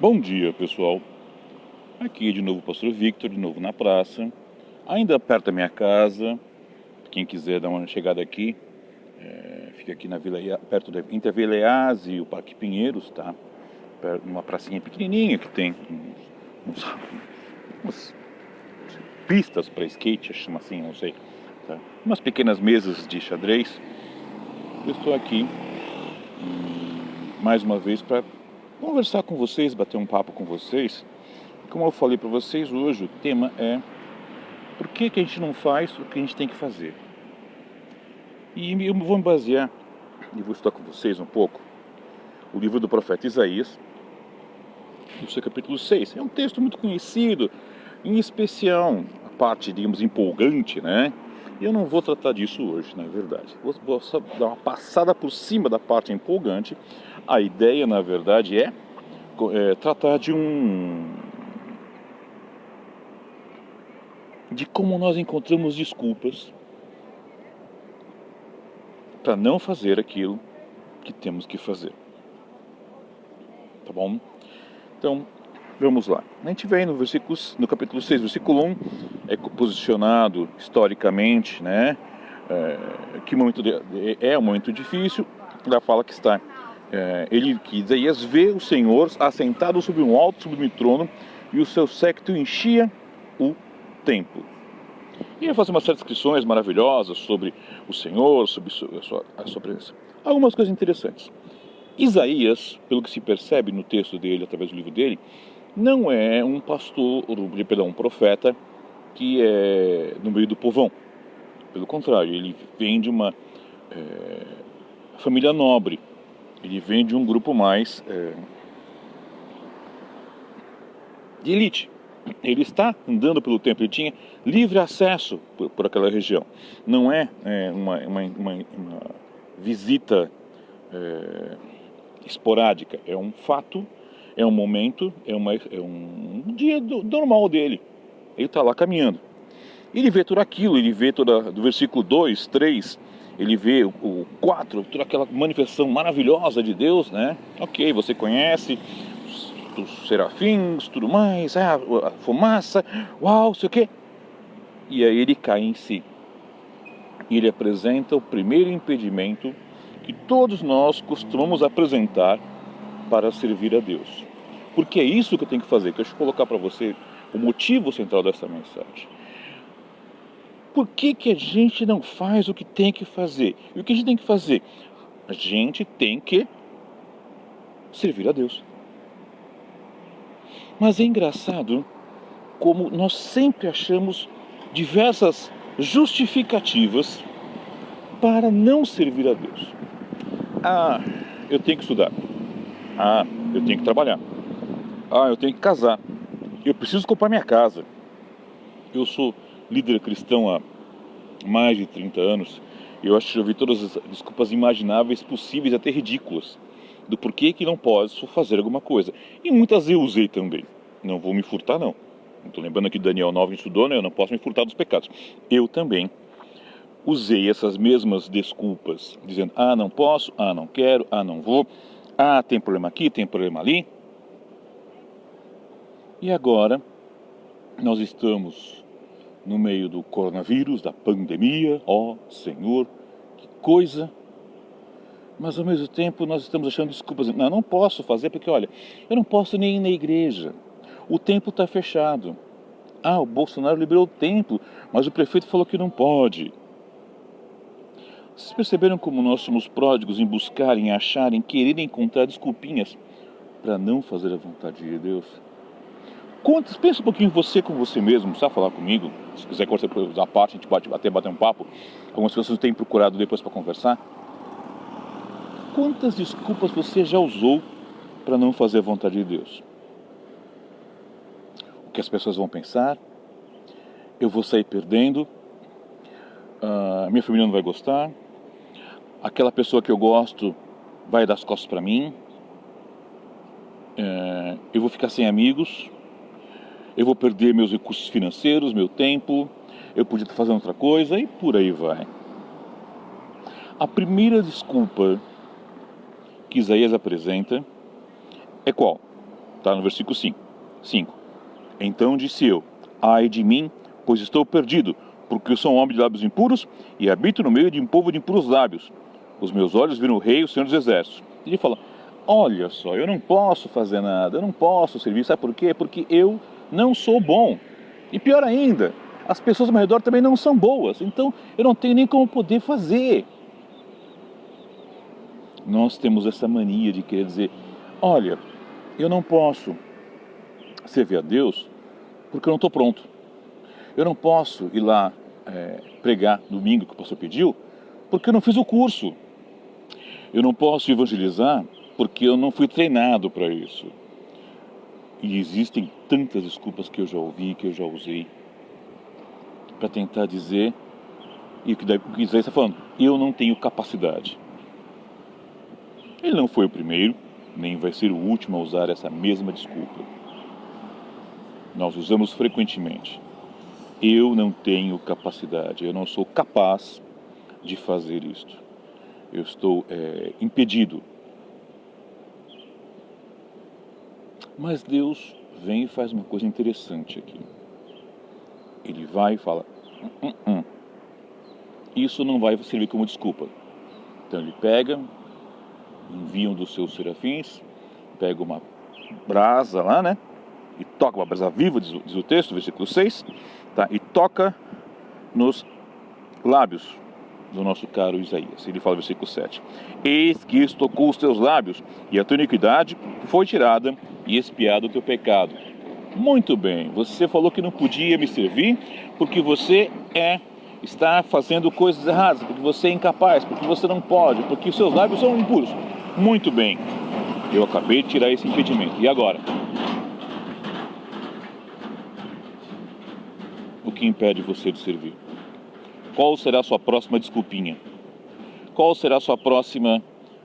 Bom dia, pessoal. Aqui de novo o pastor Victor, de novo na praça, ainda perto da minha casa. Quem quiser dar uma chegada aqui, fica aqui na Vila, perto da entre a Vila Eás e o Parque Pinheiros, tá? Numa pracinha pequenininha que tem umas pistas para skate, chama assim, não sei, tá? Umas pequenas mesas de xadrez. Eu estou aqui mais uma vez para conversar com vocês, bater um papo com vocês. Como eu falei para vocês hoje, o tema é: por que a gente não faz o que a gente tem que fazer? E eu vou me basear, e vou estudar com vocês um pouco, o livro do profeta Isaías, no seu capítulo 6. É um texto muito conhecido, em especial a parte, digamos, empolgante, né? E eu não vou tratar disso hoje, na verdade. Vou só dar uma passada por cima da parte empolgante. A ideia, na verdade, é tratar de como nós encontramos desculpas para não fazer aquilo que temos que fazer. Tá bom? Então, vamos lá. A gente vem no capítulo 6, versículo 1, é posicionado historicamente, né? Que é um momento difícil. Ela fala que que Isaías vê o Senhor assentado sobre um alto sublime trono e o seu séquito enchia o templo. E ele faz umas certas descrições maravilhosas sobre o Senhor, sobre a sua presença. Algumas coisas interessantes. Isaías, pelo que se percebe no texto dele, através do livro dele, não é um pastor, um profeta que é no meio do povão. Pelo contrário, ele vem de uma família nobre. Ele vem de um grupo mais de elite. Ele está andando pelo templo, ele tinha livre acesso por aquela região. Não é uma visita esporádica, é um fato, é um momento, é um dia normal dele. Ele está lá caminhando. Ele vê tudo aquilo, ele vê do versículo 2, 3, ele vê o 4, toda aquela manifestação maravilhosa de Deus, né? Ok, você conhece os serafins, tudo mais, a fumaça, uau, sei o quê. E aí ele cai em si. E ele apresenta o primeiro impedimento que todos nós costumamos apresentar para servir a Deus. Porque é isso que eu tenho que fazer. Deixa eu colocar para você o motivo central dessa mensagem. Por que a gente não faz o que tem que fazer? E o que a gente tem que fazer? A gente tem que servir a Deus. Mas é engraçado como nós sempre achamos diversas justificativas para não servir a Deus. Ah, eu tenho que estudar. Ah, eu tenho que trabalhar. Ah, eu tenho que casar. Eu preciso comprar minha casa. Eu sou líder cristão há mais de 30 anos. Eu acho que já ouvi todas as desculpas imagináveis, possíveis, até ridículas, do porquê que não posso fazer alguma coisa. E muitas eu usei também. Não vou me furtar, não. Estou lembrando aqui do Daniel 9 estudou, né? Eu não posso me furtar dos pecados. Eu também usei essas mesmas desculpas, dizendo: ah, não posso, ah, não quero, ah, não vou, ah, tem problema aqui, tem problema ali. E agora nós estamos no meio do coronavírus, da pandemia. Ó Senhor, que coisa! Mas ao mesmo tempo nós estamos achando desculpas. Não posso fazer porque, olha, eu não posso nem ir na igreja. O templo está fechado. Ah, o Bolsonaro liberou o templo, mas o prefeito falou que não pode. Vocês perceberam como nós somos pródigos em buscar, em achar, em querer encontrar desculpinhas para não fazer a vontade de Deus? Pensa um pouquinho você com você mesmo, sabe falar comigo? Se quiser usar a parte, a gente até bater um papo, como as pessoas têm procurado depois para conversar. Quantas desculpas você já usou para não fazer a vontade de Deus? O que as pessoas vão pensar? Eu vou sair perdendo? Minha família não vai gostar? Aquela pessoa que eu gosto vai dar as costas para mim? Eu vou ficar sem amigos? Eu vou perder meus recursos financeiros, meu tempo? Eu podia estar fazendo outra coisa? E por aí vai. A primeira desculpa que Isaías apresenta é qual? Está no versículo 5. Então disse eu: ai de mim, pois estou perdido, porque eu sou um homem de lábios impuros e habito no meio de um povo de impuros lábios. Os meus olhos viram o rei, o Senhor dos Exércitos. E ele fala: olha só, eu não posso fazer nada, eu não posso servir. Sabe por quê? Porque eu não sou bom. E pior ainda, as pessoas ao meu redor também não são boas. Então eu não tenho nem como poder fazer. Nós temos essa mania de querer dizer: olha, eu não posso servir a Deus porque eu não estou pronto. Eu não posso ir lá pregar domingo que o pastor pediu porque eu não fiz o curso. Eu não posso evangelizar porque eu não fui treinado para isso. E existem tantas desculpas que eu já ouvi, que eu já usei, para tentar dizer, e o que Isaías está falando, eu não tenho capacidade. Ele não foi o primeiro, nem vai ser o último a usar essa mesma desculpa. Nós usamos frequentemente. Eu não tenho capacidade, eu não sou capaz de fazer isto. Eu estou impedido. Mas Deus vem e faz uma coisa interessante aqui. Ele vai e fala: isso não vai servir como desculpa. Então ele pega, envia um dos seus serafins, pega uma brasa lá, né? E toca uma brasa viva, diz o texto, versículo 6, tá? E toca nos lábios do nosso caro Isaías. Ele fala no versículo 7: eis que isto tocou os teus lábios, e a tua iniquidade foi tirada, e expiado o teu pecado. Muito bem, você falou que não podia me servir, porque você está fazendo coisas erradas, porque você é incapaz, porque você não pode, porque os seus lábios são impuros. Muito bem, eu acabei de tirar esse impedimento. E agora? O que impede você de servir? Qual será a sua próxima desculpinha? Qual será a sua próxima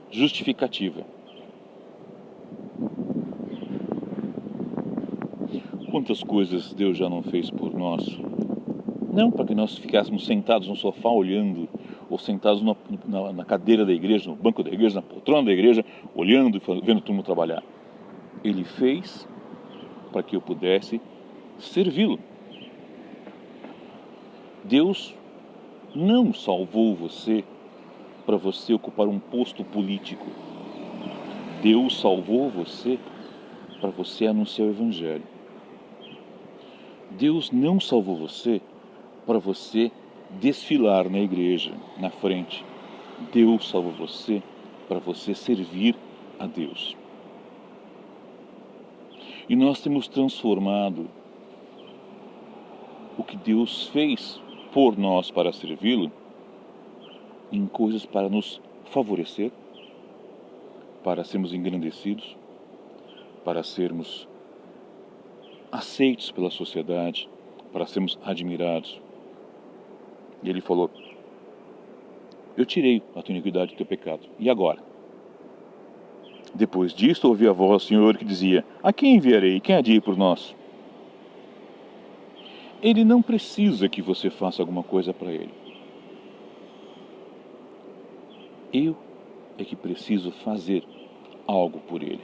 justificativa? Quantas coisas Deus já não fez por nós? Não para que nós ficássemos sentados no sofá olhando, ou sentados na cadeira da igreja, no banco da igreja, na poltrona da igreja, olhando e vendo todo mundo trabalhar. Ele fez para que eu pudesse servi-lo. Deus não salvou você para você ocupar um posto político. Deus salvou você para você anunciar o Evangelho. Deus não salvou você para você desfilar na igreja, na frente. Deus salvou você para você servir a Deus. E nós temos transformado o que Deus fez por nós para servi-lo em coisas para nos favorecer, para sermos engrandecidos, para sermos aceitos pela sociedade, para sermos admirados. E ele falou: eu tirei a tua iniquidade e o teu pecado. E agora? Depois disto ouvi a voz do Senhor que dizia: a quem enviarei? Quem há de ir por nós? Ele não precisa que você faça alguma coisa para ele. Eu é que preciso fazer algo por ele.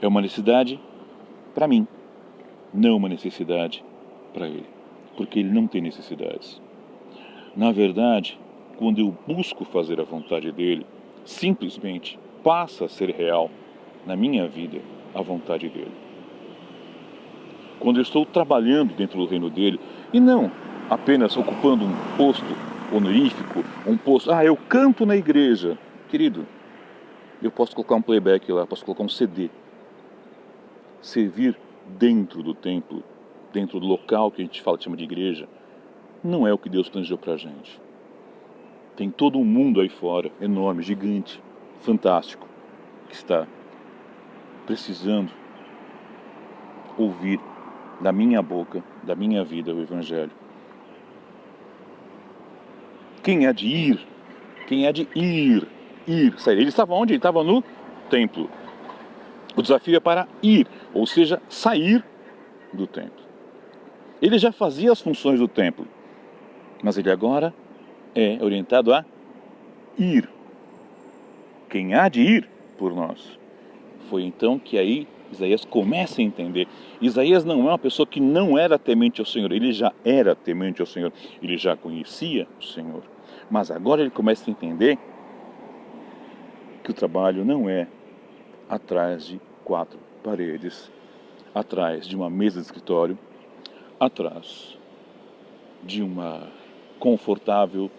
É uma necessidade para mim, não uma necessidade para ele, porque ele não tem necessidades. Na verdade, quando eu busco fazer a vontade dele, simplesmente passa a ser real na minha vida a vontade dele. Quando eu estou trabalhando dentro do reino dele, e não apenas ocupando um posto honorífico, um posto, eu canto na igreja. Querido, eu posso colocar um playback lá, posso colocar um CD. Servir dentro do templo, dentro do local que a gente chama de igreja, não é o que Deus planejou pra gente. Tem todo um mundo aí fora, enorme, gigante, fantástico, que está precisando ouvir da minha boca, da minha vida, o Evangelho. Quem é de ir? Quem é de ir? Sair. Ele estava onde? Ele estava no templo. O desafio é para ir, ou seja, sair do templo. Ele já fazia as funções do templo, mas ele agora é orientado a ir. Quem há de ir por nós? foi então que aí Isaías começa a entender. Isaías não é uma pessoa que não era temente ao Senhor, ele já era temente ao Senhor, ele já conhecia o Senhor. Mas agora ele começa a entender que o trabalho não é atrás de 4 paredes, atrás de uma mesa de escritório, atrás de uma confortável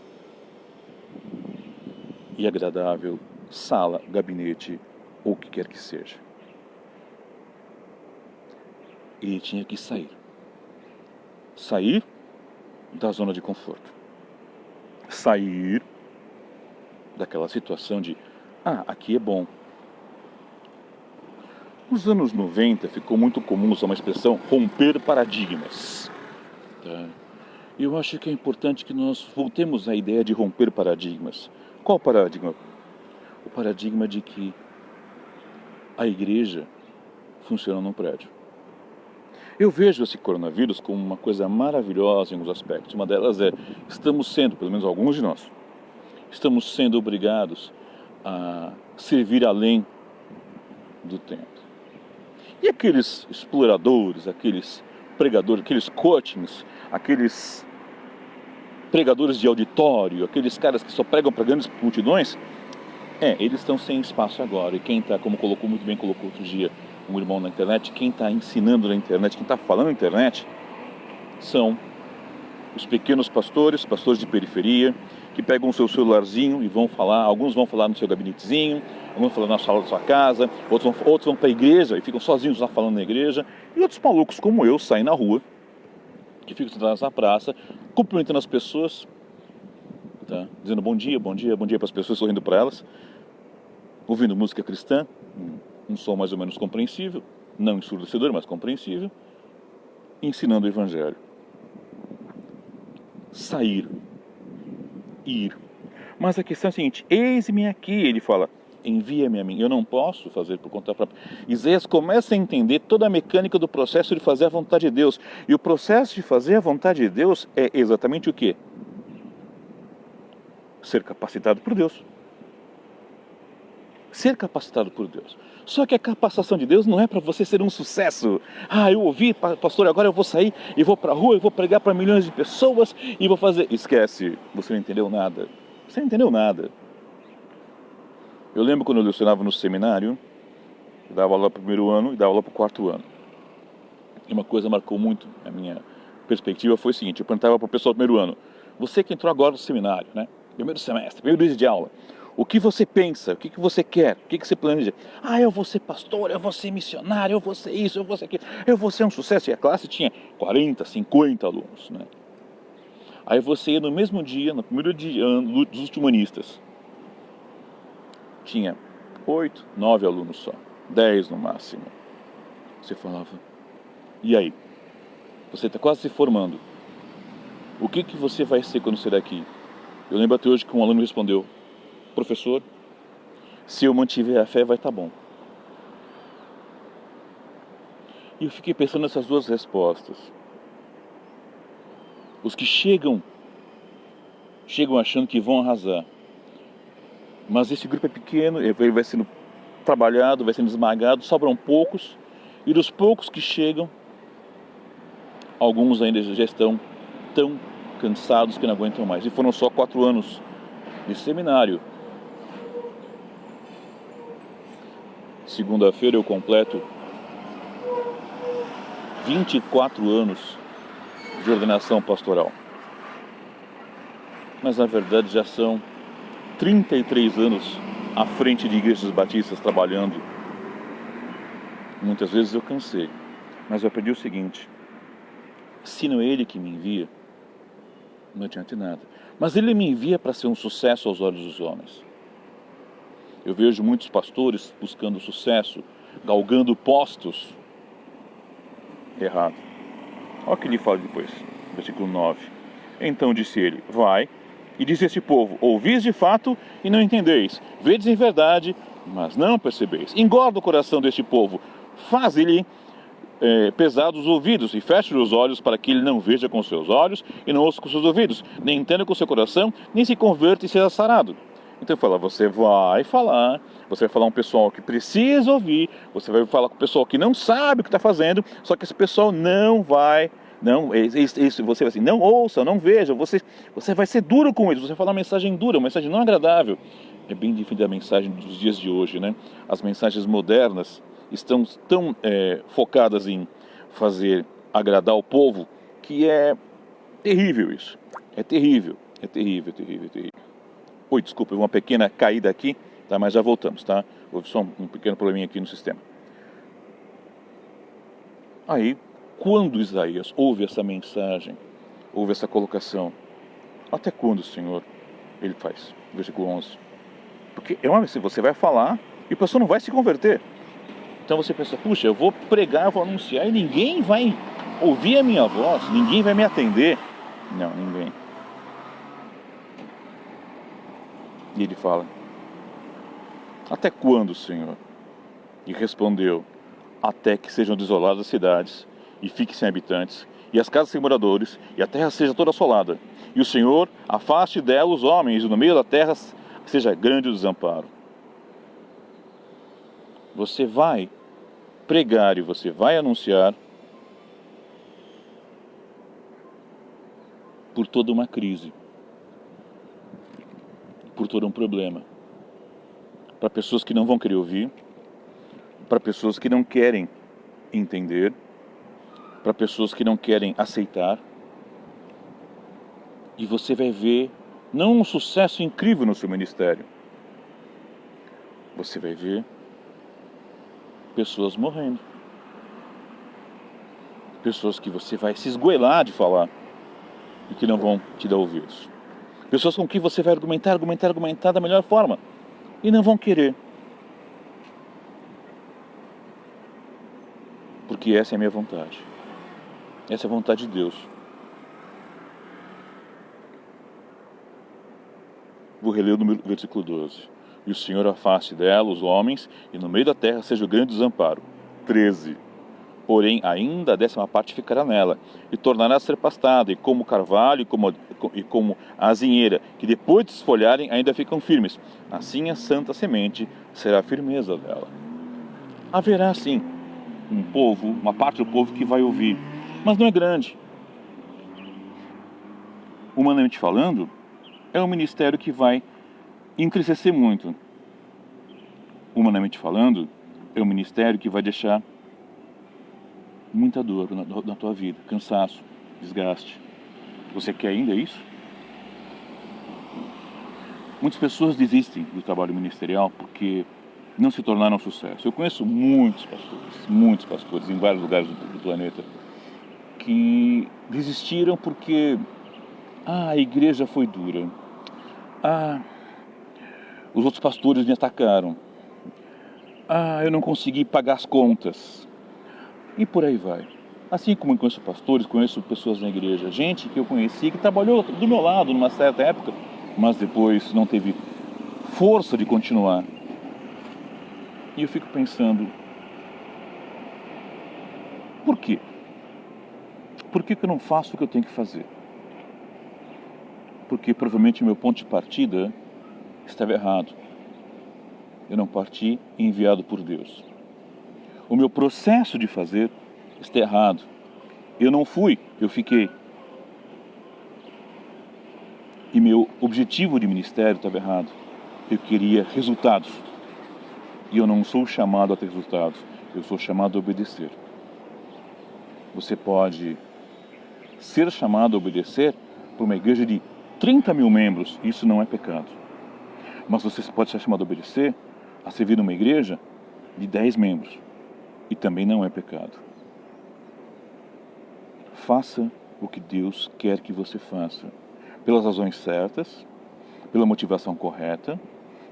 e agradável sala, gabinete ou o que quer que seja. Ele tinha que sair da zona de conforto, sair daquela situação de aqui é bom. Nos anos 90 ficou muito comum usar uma expressão romper paradigmas, tá? Eu acho que é importante que nós voltemos à ideia de romper paradigmas. Qual paradigma? O paradigma de que a igreja funciona num prédio. Eu vejo esse coronavírus como uma coisa maravilhosa em alguns aspectos. Uma delas é, estamos sendo, pelo menos alguns de nós, estamos sendo obrigados a servir além do tempo. E aqueles exploradores, aqueles pregadores, aqueles coachings, aqueles pregadores de auditório, aqueles caras que só pregam para grandes multidões, eles estão sem espaço agora. E quem está, como muito bem colocou outro dia um irmão na internet, quem está ensinando na internet, quem está falando na internet, são os pequenos pastores de periferia, que pegam o seu celularzinho e vão falar. Alguns vão falar no seu gabinetezinho, alguns vão falar na sala da sua casa, outros vão para a igreja e ficam sozinhos lá falando na igreja, e outros malucos como eu saem na rua, que ficam sentados na praça, cumprimentando as pessoas, tá? Dizendo bom dia para as pessoas, sorrindo para elas, ouvindo música cristã, um som mais ou menos compreensível, não ensurdecedor, mas compreensível, ensinando o evangelho. Sair, ir. Mas a questão é a seguinte: eis-me aqui, ele fala, envia-me a mim. Eu não posso fazer por conta própria. Isaías começa a entender toda a mecânica do processo de fazer a vontade de Deus. E o processo de fazer a vontade de Deus é exatamente o quê? Ser capacitado por Deus. Ser capacitado por Deus. Só que a capacitação de Deus não é para você ser um sucesso. Eu ouvi, pastor, agora eu vou sair e vou para a rua, eu vou pregar para milhões de pessoas e vou fazer... Esquece, você não entendeu nada. Você não entendeu nada. Eu lembro quando eu lecionava no seminário, eu dava aula para o 1º ano e dava aula para o 4º ano. E uma coisa marcou muito a minha perspectiva foi o seguinte: eu perguntava para o pessoal do 1º ano, você que entrou agora no seminário, né? 1º semestre, 1º dia de aula, o que você pensa? O que você quer? O que você planeja? Eu vou ser pastor, eu vou ser missionário, eu vou ser isso, eu vou ser aquilo, eu vou ser um sucesso. E a classe tinha 40, 50 alunos, né? Aí você ia no mesmo dia, no 1º dia dos humanistas, tinha 8, 9 alunos só, 10 no máximo. Você falava, e aí? Você está quase se formando. O que você vai ser quando sair daqui? Eu lembro até hoje que um aluno respondeu, professor, se eu mantiver a fé vai estar bom. E eu fiquei pensando nessas duas respostas. Os que chegam achando que vão arrasar. Mas esse grupo é pequeno, ele vai sendo trabalhado, vai sendo esmagado, sobram poucos. E dos poucos que chegam, alguns ainda já estão tão cansados que não aguentam mais. E foram só 4 anos de seminário. Segunda-feira eu completo 24 anos de ordenação pastoral. Mas na verdade já são 33 anos à frente de igrejas batistas trabalhando. Muitas vezes eu cansei, mas eu aprendi o seguinte: se não é Ele que me envia, não adianta nada. Mas Ele me envia para ser um sucesso aos olhos dos homens. Eu vejo muitos pastores buscando sucesso, galgando postos. Errado. Olha o que ele fala depois, versículo 9. Então disse ele, vai, e diz a este povo, ouvis de fato e não entendeis, vedes em verdade, mas não percebeis. Engorda o coração deste povo, faz-lhe pesados os ouvidos, e feche-lhe os olhos para que ele não veja com os seus olhos, e não ouça com os seus ouvidos, nem entenda com o seu coração, nem se converta e seja sarado. Então fala, você vai falar um pessoal que precisa ouvir, você vai falar com o pessoal que não sabe o que está fazendo, só que esse pessoal não vai, não, isso, você vai assim, não ouça, não veja, você vai ser duro com eles, você vai falar uma mensagem dura, uma mensagem não agradável. É bem diferente da mensagem dos dias de hoje, né? As mensagens modernas estão tão focadas em fazer agradar o povo, que é terrível isso. É terrível, é terrível, é terrível, é terrível. Oi, desculpa, uma pequena caída aqui, tá? Mas já voltamos, tá? Houve só um pequeno probleminha aqui no sistema. Aí, quando Isaías ouve essa mensagem, ouve essa colocação, até quando, Senhor? Ele faz, versículo 11. Porque é uma vez, você vai falar e a pessoa não vai se converter. Então você pensa, puxa, eu vou pregar, eu vou anunciar e ninguém vai ouvir a minha voz, ninguém vai me atender. Não, ninguém. E ele fala, até quando, Senhor? E respondeu, até que sejam desoladas as cidades, e fiquem sem habitantes, e as casas sem moradores, e a terra seja toda assolada. E o Senhor afaste dela os homens, e no meio da terra seja grande o desamparo. Você vai pregar e você vai anunciar por toda uma crise, por todo um problema. Para pessoas que não vão querer ouvir, para pessoas que não querem entender, para pessoas que não querem aceitar. E você vai ver não um sucesso incrível no seu ministério. Você vai ver pessoas morrendo. Pessoas que você vai se esgoelar de falar e que não vão te dar ouvidos. Pessoas com quem você vai argumentar da melhor forma e não vão querer. Porque essa é a minha vontade. Essa é a vontade de Deus. Vou reler no versículo 12. E o Senhor afaste dela os homens, e no meio da terra seja o grande desamparo. 13. Porém, ainda a 10ª parte ficará nela, e tornará a ser pastada, e como o carvalho, e como a azinheira, que depois de desfolharem ainda ficam firmes. Assim a santa semente será a firmeza dela. Haverá, sim, um povo, uma parte do povo que vai ouvir, mas não é grande. Humanamente falando, é um ministério que vai entristecer muito. Humanamente falando, é um ministério que vai deixar muita dor na tua vida, cansaço, desgaste. Você quer ainda isso? Muitas pessoas desistem do trabalho ministerial porque não se tornaram sucesso. Eu conheço muitos pastores em vários lugares do planeta que desistiram porque a igreja foi dura. Os outros pastores me atacaram. Eu não consegui pagar as contas. E por aí vai. Assim como eu conheço pastores, conheço pessoas na igreja, gente que eu conheci, que trabalhou do meu lado numa certa época, mas depois não teve força de continuar. E eu fico pensando, por quê? Por que eu não faço o que eu tenho que fazer? Porque provavelmente o meu ponto de partida estava errado. Eu não parti enviado por Deus. O meu processo de fazer está errado. Eu não fui, eu fiquei. E meu objetivo de ministério estava errado. Eu queria resultados. E eu não sou chamado a ter resultados. Eu sou chamado a obedecer. Você pode ser chamado a obedecer por uma igreja de 30 mil membros. Isso não é pecado. Mas você pode ser chamado a obedecer a servir numa igreja de 10 membros. E também não é pecado. Faça o que Deus quer que você faça. Pelas razões certas, pela motivação correta,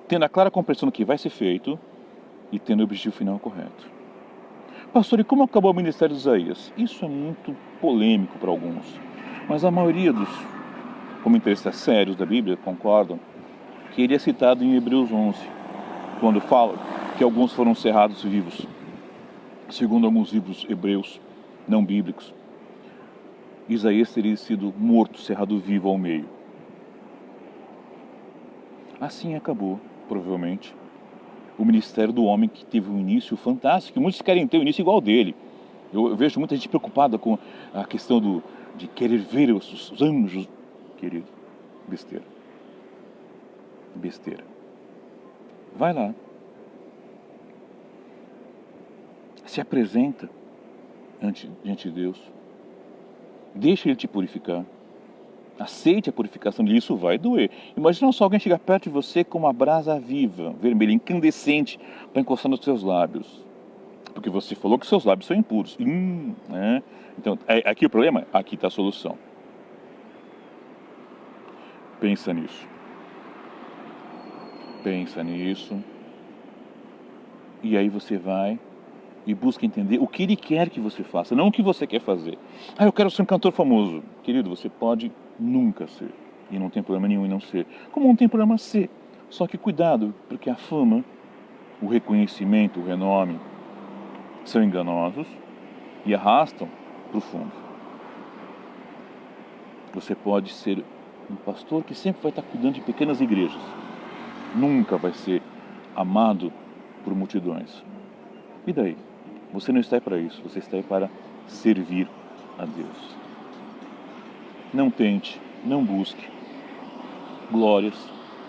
tendo a clara compreensão do que vai ser feito e tendo o objetivo final correto. Pastor, e como acabou o ministério de Isaías? Isso é muito polêmico para alguns, mas a maioria dos comentaristas sérios da Bíblia concordam que ele é citado em Hebreus 11, quando fala que alguns foram cerrados vivos, segundo alguns livros hebreus não bíblicos. Isaías teria sido morto, cerrado vivo ao meio. Assim acabou, provavelmente, o ministério do homem que teve um início fantástico. Muitos querem ter um início igual ao dele. Eu vejo muita gente preocupada com a questão de querer ver os anjos. Querido, besteira. Besteira. Vai lá. Se apresenta diante de Deus. Deixa Ele te purificar. Aceite a purificação dele, isso vai doer. Imagina só alguém chegar perto de você com uma brasa viva, vermelha, incandescente, para encostar nos seus lábios. Porque você falou que seus lábios são impuros. Né? Então, aqui o problema? Aqui está a solução. Pensa nisso. Pensa nisso. E aí você vai e busca entender o que ele quer que você faça, não o que você quer fazer. Eu quero ser um cantor famoso. Querido, você pode nunca ser. E não tem problema nenhum em não ser. Como não tem problema ser. Só que cuidado, porque a fama, o reconhecimento, o renome, são enganosos e arrastam para o fundo. Você pode ser um pastor que sempre vai estar cuidando de pequenas igrejas. Nunca vai ser amado por multidões. E daí? Você não está aí para isso, você está aí para servir a Deus. Não tente, não busque glórias,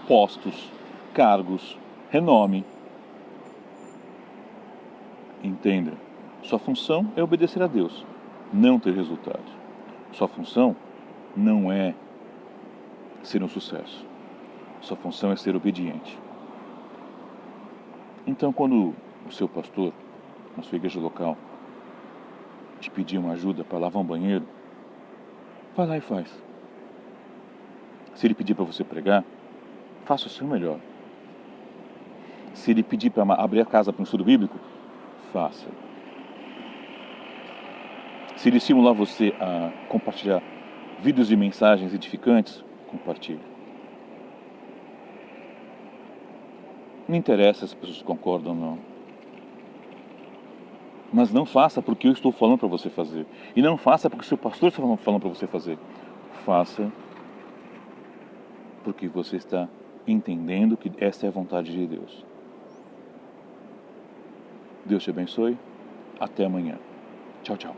postos, cargos, renome. Entenda, sua função é obedecer a Deus, não ter resultado. Sua função não é ser um sucesso. Sua função é ser obediente. Então, quando o seu pastor, na sua igreja local, te pedir uma ajuda para lavar um banheiro, vai lá e faz. Se ele pedir para você pregar, faça o seu melhor. Se ele pedir para abrir a casa para um estudo bíblico, faça. Se ele estimular você a compartilhar vídeos de mensagens edificantes, compartilhe. Não interessa se as pessoas concordam ou não. Mas não faça porque eu estou falando para você fazer. E não faça porque o seu pastor está falando para você fazer. Faça porque você está entendendo que essa é a vontade de Deus. Deus te abençoe. Até amanhã. Tchau, tchau.